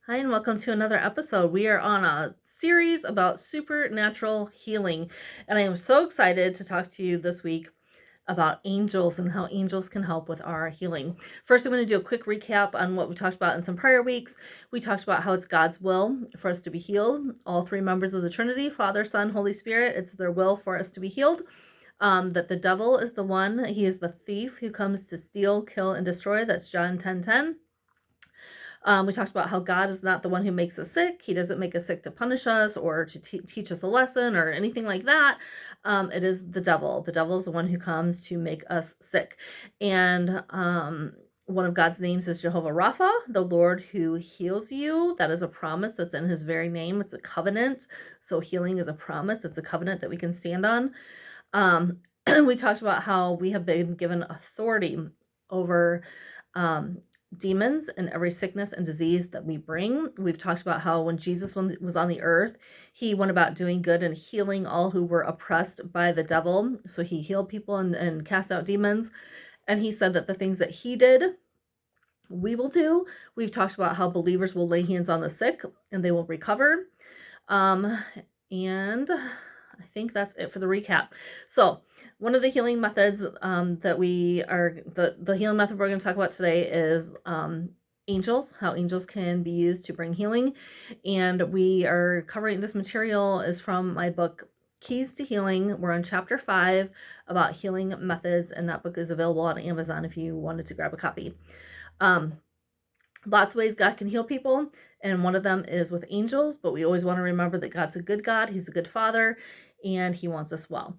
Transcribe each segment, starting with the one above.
Hi, and welcome to another episode. We are on a series about supernatural healing, and I am so excited to talk to you this week about angels and how angels can help with our healing. First, I'm going to do a quick recap on what we talked about in some prior weeks. We talked about how it's God's will for us to be healed. All three members of the Trinity, Father, Son, Holy Spirit, it's their will for us to be healed. That the devil is the one, he is the thief who comes to steal, kill, and destroy. That's John 10:10. We talked about how God is not the one who makes us sick. He doesn't make us sick to punish us or to teach us a lesson or anything like that. It is the devil. The devil is the one who comes to make us sick. And one of God's names is Jehovah Rapha, the Lord who heals you. That is a promise that's in his very name. It's a covenant. So healing is a promise. It's a covenant that we can stand on. We talked about how we have been given authority over um, demons and every sickness and disease that we bring. We've talked about how when Jesus was on the earth, he went about doing good and healing all who were oppressed by the devil. So he healed people and cast out demons. And he said that the things that he did, we will do. We've talked about how believers will lay hands on the sick and they will recover. And I think that's it for the recap. So one of the healing methods that the healing method we're going to talk about today is angels, how angels can be used to bring healing. And we are covering, this material is from my book, Keys to Healing. We're on chapter 5 about healing methods, and that book is available on Amazon if you wanted to grab a copy. Lots of ways God can heal people, and one of them is with angels, but we always want to remember that God's a good God, he's a good father, and he wants us well.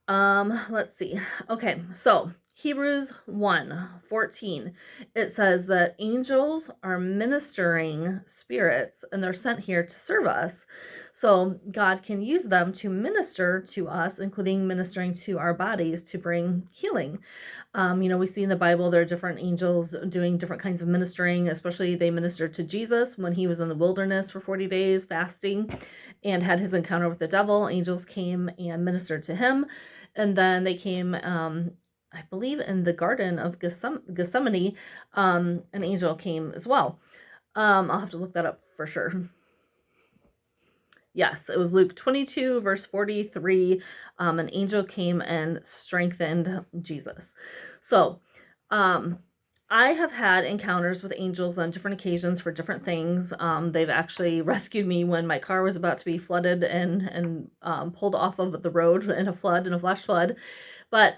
Let's see. Okay, so Hebrews 1:14, it says that angels are ministering spirits and they're sent here to serve us. So God can use them to minister to us, including ministering to our bodies to bring healing. We see in the Bible there are different angels doing different kinds of ministering, especially they ministered to Jesus when he was in the wilderness for 40 days fasting and had his encounter with the devil. Angels came and ministered to him. And then they came, I believe, in the Garden of Gethsemane, an angel came as well. I'll have to look that up for sure. Yes, it was Luke 22, verse 43. An angel came and strengthened Jesus. So, I have had encounters with angels on different occasions for different things. They've actually rescued me when my car was about to be flooded and pulled off of the road in a flash flood. But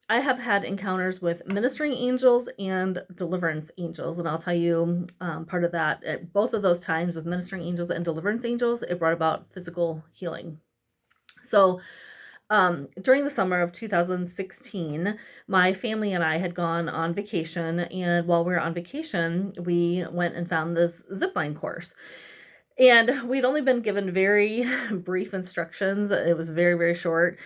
I have had encounters with ministering angels and deliverance angels, and I'll tell you part of that. At both of those times with ministering angels and deliverance angels, it brought about physical healing. So during the summer of 2016, my family and I had gone on vacation, and while we were on vacation, we went and found this zipline course. And we'd only been given very brief instructions. It was very, very short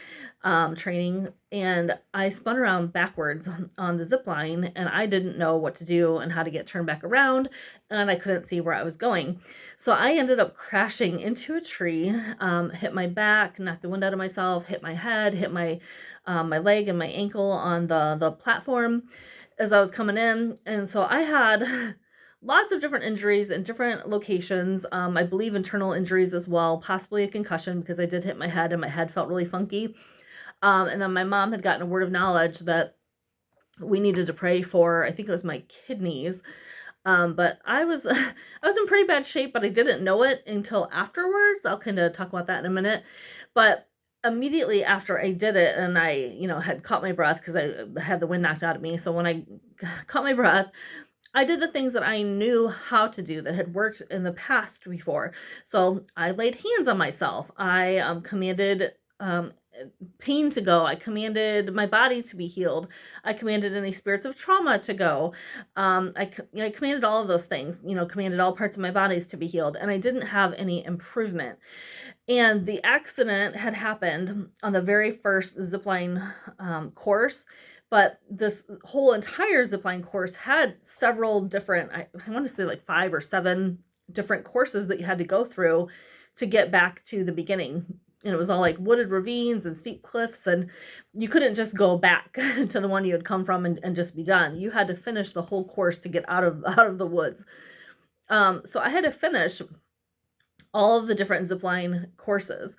training. And I spun around backwards on the zip line, and I didn't know what to do and how to get turned back around. And I couldn't see where I was going. So I ended up crashing into a tree, hit my back, knocked the wind out of myself, hit my head, hit my leg and my ankle on the platform as I was coming in. And so I had lots of different injuries in different locations. I believe internal injuries as well, possibly a concussion because I did hit my head and my head felt really funky. And then my mom had gotten a word of knowledge that we needed to pray for, I think it was my kidneys. But I was I was in pretty bad shape, but I didn't know it until afterwards. I'll kind of talk about that in a minute. But immediately after I did it, and I, had caught my breath because I had the wind knocked out of me. So when I caught my breath, I did the things that I knew how to do that had worked in the past before. So I laid hands on myself. I commanded pain to go. I commanded my body to be healed. I commanded any spirits of trauma to go. I commanded all of those things, commanded all parts of my bodies to be healed. And I didn't have any improvement. And the accident had happened on the very first zipline course. But this whole entire zipline course had several different, I want to say like 5 or 7 different courses that you had to go through to get back to the beginning. And it was all like wooded ravines and steep cliffs, and you couldn't just go back to the one you had come from and just be done. You had to finish the whole course to get out of the woods. So I had to finish all of the different zipline courses.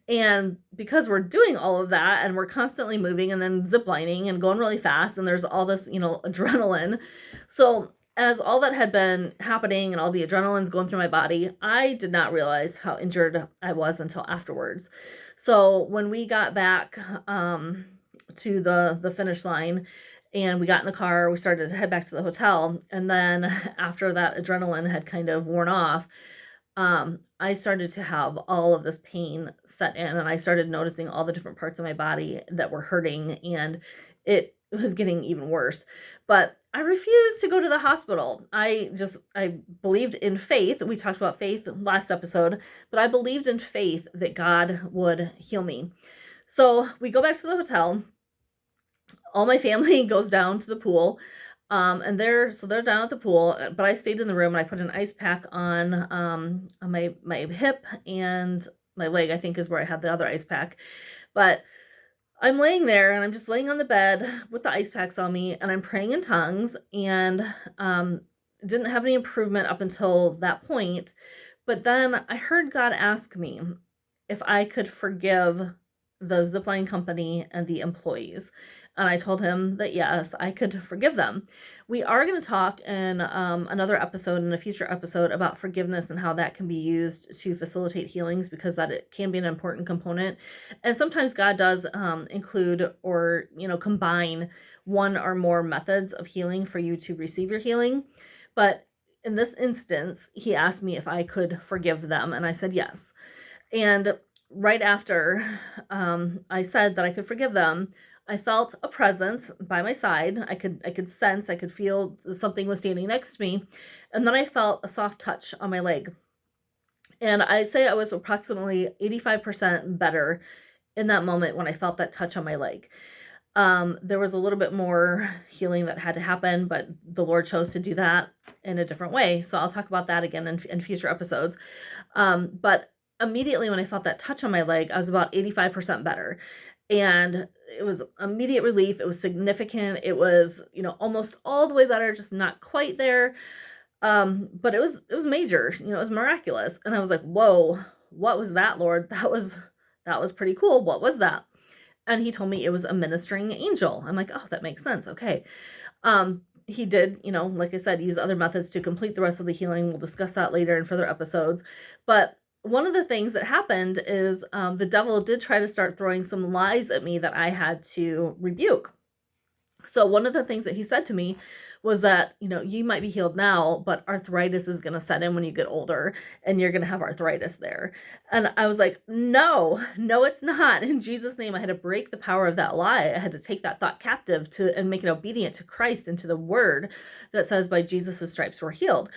And because we're doing all of that and we're constantly moving and then ziplining and going really fast, and there's all this, adrenaline. So as all that had been happening and all the adrenaline's going through my body, I did not realize how injured I was until afterwards. So when we got back to the finish line and we got in the car, we started to head back to the hotel. And then after that adrenaline had kind of worn off, I started to have all of this pain set in, and I started noticing all the different parts of my body that were hurting, and it was getting even worse. But I refused to go to the hospital. I believed in faith. We talked about faith last episode, but I believed in faith that God would heal me. So we go back to the hotel. All my family goes down to the pool. And they're down at the pool, but I stayed in the room and I put an ice pack on my hip and my leg, I think is where I had the other ice pack. But I'm laying there and I'm just laying on the bed with the ice packs on me and I'm praying in tongues, and didn't have any improvement up until that point. But then I heard God ask me if I could forgive the zipline company and the employees. And I told him that yes, I could forgive them. We are going to talk in another episode, in a future episode, about forgiveness and how that can be used to facilitate healings, because that it can be an important component. And sometimes God does include or combine one or more methods of healing for you to receive your healing. But in this instance, he asked me if I could forgive them, and I said yes. And right after I said that I could forgive them, I felt a presence by my side. I could sense, I could feel something was standing next to me. And then I felt a soft touch on my leg. And I say I was approximately 85% better in that moment when I felt that touch on my leg. There was a little bit more healing that had to happen, but the Lord chose to do that in a different way. So I'll talk about that again in future episodes. But immediately when I felt that touch on my leg, I was about 85% better. And it was immediate relief. It was significant. It was, almost all the way better, just not quite there. But it was major, it was miraculous. And I was like, whoa, what was that, Lord? That was pretty cool. What was that? And he told me it was a ministering angel. I'm like, oh, that makes sense. Okay. He did, like I said, use other methods to complete the rest of the healing. We'll discuss that later in further episodes. But one of the things that happened is the devil did try to start throwing some lies at me that I had to rebuke. So one of the things that he said to me was that, you might be healed now, but arthritis is going to set in when you get older and you're going to have arthritis there. And I was like, no, it's not. In Jesus' name, I had to break the power of that lie. I had to take that thought captive and make it obedient to Christ and to the word that says by Jesus' stripes we're healed.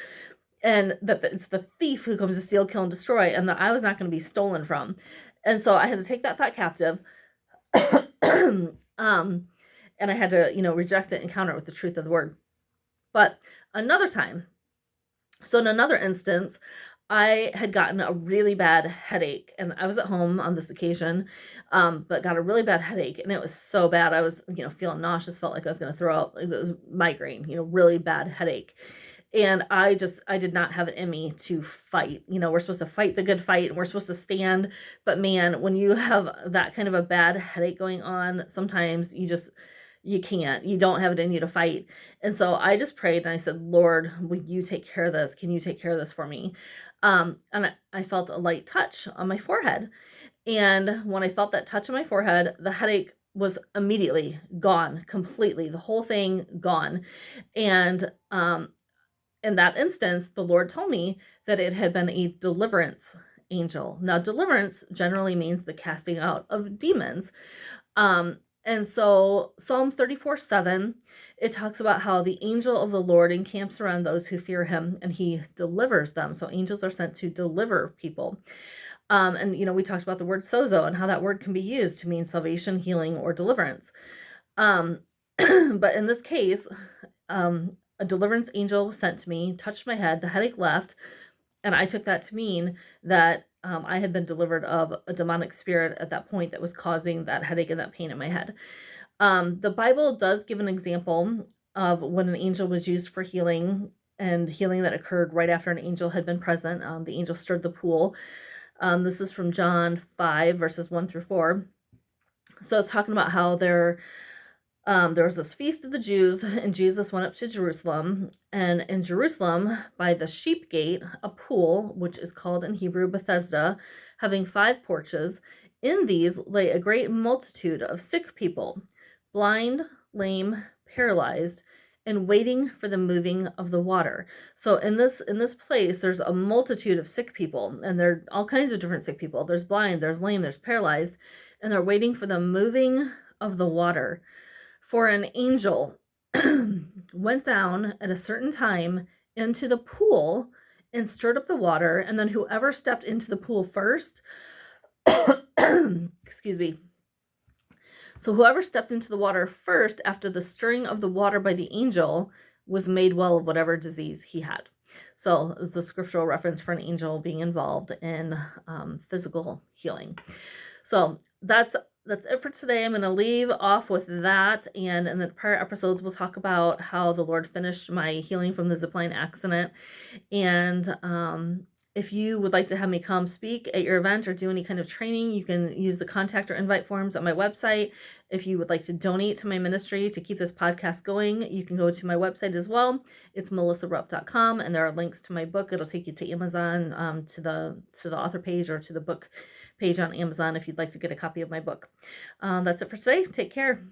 And that it's the thief who comes to steal, kill, and destroy, and that I was not going to be stolen from. And so I had to take that thought captive. And I had to, reject it and counter it with the truth of the word. But another time, so in another instance, I had gotten a really bad headache, and I was at home on this occasion, but got a really bad headache, and it was so bad. I was, feeling nauseous, felt like I was going to throw up. It was migraine, really bad headache. And I did not have it in me to fight. We're supposed to fight the good fight and we're supposed to stand. But man, when you have that kind of a bad headache going on, sometimes you can't. You don't have it in you to fight. And so I just prayed and I said, Lord, will you take care of this? Can you take care of this for me? And I felt a light touch on my forehead. And when I felt that touch on my forehead, the headache was immediately gone, completely. The whole thing gone. And in that instance, the Lord told me that it had been a deliverance angel. Now, deliverance generally means the casting out of demons. And so Psalm 34:7, it talks about how the angel of the Lord encamps around those who fear him and he delivers them. So angels are sent to deliver people. And, we talked about the word sozo and how that word can be used to mean salvation, healing, or deliverance. But in this case, a deliverance angel was sent to me, touched my head, the headache left, and I took that to mean that I had been delivered of a demonic spirit at that point that was causing that headache and that pain in my head. The Bible does give an example of when an angel was used for healing and healing that occurred right after an angel had been present. The angel stirred the pool. This is from John 5, verses 1 through 4. So it's talking about how there was this feast of the Jews, and Jesus went up to Jerusalem. And in Jerusalem, by the sheep gate, a pool, which is called in Hebrew Bethesda, having 5 porches. In these lay a great multitude of sick people, blind, lame, paralyzed, and waiting for the moving of the water. So in this place, there's a multitude of sick people, and there are all kinds of different sick people. There's blind, there's lame, there's paralyzed, and they're waiting for the moving of the water. For an angel went down at a certain time into the pool and stirred up the water, and then whoever stepped into the pool first, excuse me. So whoever stepped into the water first after the stirring of the water by the angel was made well of whatever disease he had. So it's a scriptural reference for an angel being involved in physical healing. So that's it for today. I'm going to leave off with that, and in the prior episodes we'll talk about how the Lord finished my healing from the zipline accident. And if you would like to have me come speak at your event or do any kind of training, you can use the contact or invite forms on my website. If you would like to donate to my ministry to keep this podcast going, you can go to my website as well. It's melissarupp.com, and there are links to my book. It'll take you to Amazon, to the author page, or to the book page on Amazon if you'd like to get a copy of my book. That's it for today. Take care.